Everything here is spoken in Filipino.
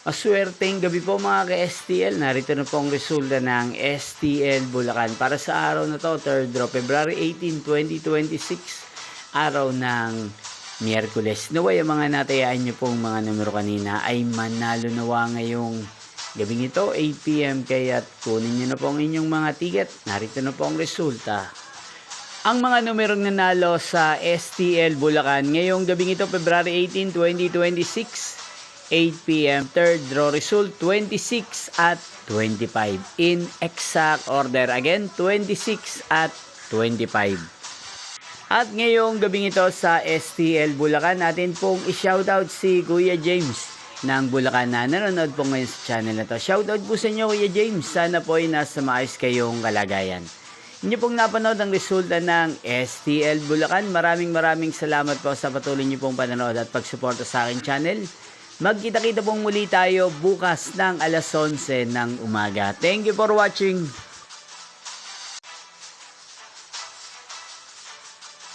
Maswerteng gabi po mga ka-STL. Narito na po ang resulta ng STL Bulacan. Para sa araw na to, 3rd draw, February 18, 2026. Araw ng Miyerkules. Naway ang mga natayaan nyo pong mga numero kanina ay manalo nawa ngayong gabing ito, 8 PM. Kaya't kunin nyo na po ang inyong mga ticket. Narito na po ang resulta. Ang mga numerong nanalo sa STL Bulacan ngayong gabing ito, February 18, 2026. 8 PM, 3rd draw result, 26 at 25. In exact order. Again, 26 at 25. At ngayong gabing ito sa STL Bulacan, natin pong i-shoutout si Kuya James ng Bulacan na nanonood po ngayon sa channel na to. Shoutout po sa inyo, Kuya James. Sana po ay nasa maayos kayong kalagayan. Inyo pong napanood ang resulta ng STL Bulacan. Maraming salamat po sa patuloy niyo pong panonood at pagsuporta sa aking channel. Magkita-kita pong muli tayo bukas ng alas 11 ng umaga. Thank you for watching.